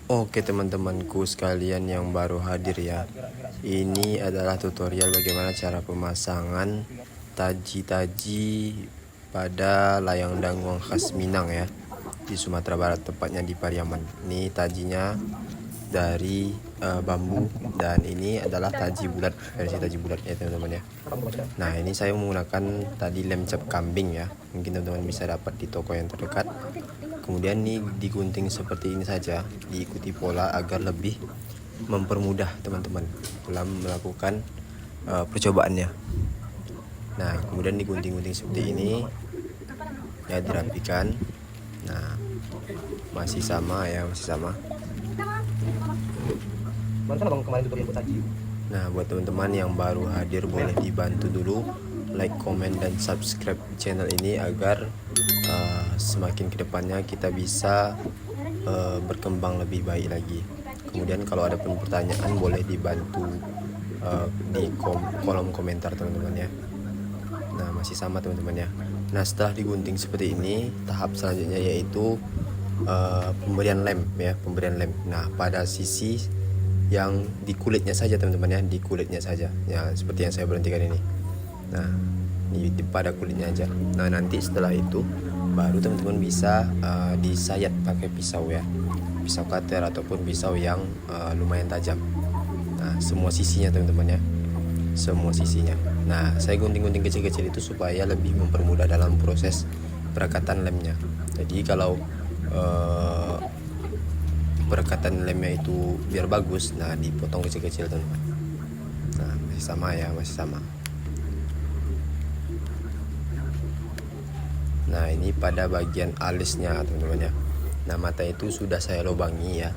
Oke teman-temanku sekalian yang baru hadir ya. Ini adalah tutorial bagaimana cara pemasangan taji-taji pada layang dangwang khas Minang ya, di Sumatera Barat, tepatnya di Pariaman. Ini tajinya dari bambu, dan ini adalah taji bulat, versi taji bulat ya teman-teman ya. Nah, ini saya menggunakan tadi lem cap kambing ya. Mungkin teman-teman bisa dapat di toko yang terdekat. Kemudian ini digunting seperti ini saja, diikuti pola agar lebih mempermudah teman-teman dalam melakukan percobaannya. Nah, kemudian digunting-gunting seperti ini ya, dirapikan. Nah, masih sama ya, masih sama. Nah, buat teman-teman yang baru hadir, boleh dibantu dulu like, comment, dan subscribe channel ini agar semakin kedepannya kita bisa berkembang lebih baik lagi. Kemudian kalau ada pun pertanyaan, boleh dibantu di kolom komentar teman-teman ya. Nah, masih sama teman-teman ya. Nah, setelah digunting seperti ini, tahap selanjutnya yaitu pemberian lem ya, pemberian lem. Nah, pada sisi yang di kulitnya saja teman-teman ya, di kulitnya saja ya, seperti yang saya berhentikan ini. Nah, ini pada kulitnya aja. Nah, nanti setelah itu baru teman-teman bisa disayat pakai pisau ya, pisau cutter ataupun pisau yang lumayan tajam. Nah, semua sisinya teman-teman ya, semua sisinya. Nah, saya gunting-gunting kecil-kecil itu supaya lebih mempermudah dalam proses perekatan lemnya. Jadi kalau perekatan lemnya itu biar bagus, nah dipotong kecil-kecil teman-teman. Nah, masih sama ya, masih sama. Nah, ini pada bagian alisnya teman-teman ya. Nah, mata itu sudah saya lubangi ya.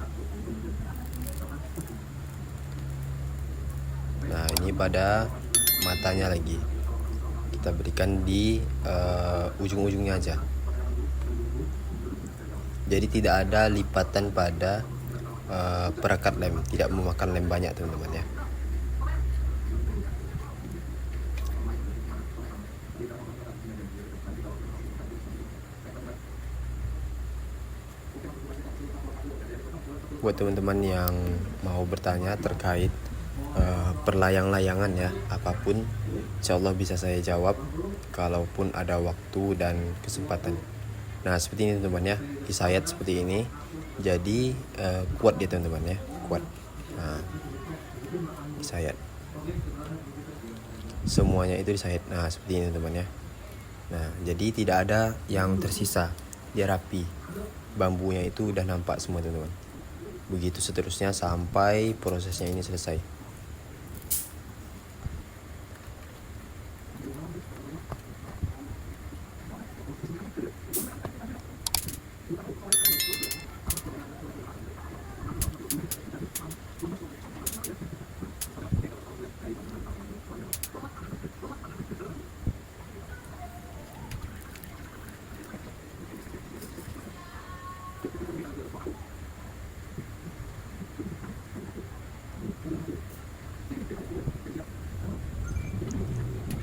Nah, ini pada matanya lagi kita berikan di ujung-ujungnya aja. Jadi tidak ada lipatan pada perekat lem, tidak memakan lem banyak teman-teman ya. Buat teman-teman yang mau bertanya terkait perlayang-layangan ya, apapun insya Allah bisa saya jawab kalaupun ada waktu dan kesempatan. Nah, seperti ini teman-teman ya, disayat seperti ini. Jadi kuat dia teman-teman ya, kuat. Nah, disayat semuanya itu disayat. Nah, seperti ini teman-teman ya. Nah, jadi tidak ada yang tersisa, dia rapi, bambunya itu udah nampak semua teman-teman. Begitu seterusnya sampai prosesnya ini selesai.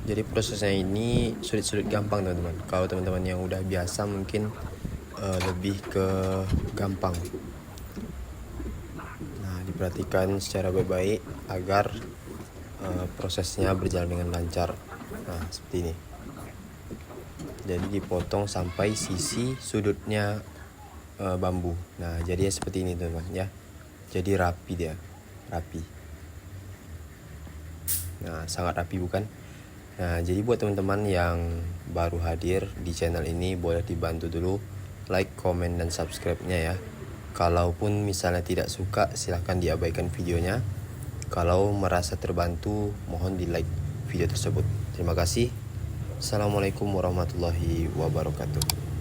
Jadi prosesnya ini sulit-sulit gampang teman-teman. Kalau teman-teman yang udah biasa mungkin lebih ke gampang. Nah, diperhatikan secara baik-baik agar prosesnya berjalan dengan lancar. Nah, seperti ini. Jadi dipotong sampai sisi sudutnya bambu. Nah, jadi seperti ini teman-teman ya. Jadi rapi dia, rapi. Nah, sangat rapi bukan? Nah, jadi buat teman-teman yang baru hadir di channel ini, boleh dibantu dulu like, comment, dan subscribe-nya ya. Kalaupun misalnya tidak suka, silahkan diabaikan videonya. Kalau merasa terbantu, mohon di like video tersebut. Terima kasih. Assalamualaikum warahmatullahi wabarakatuh.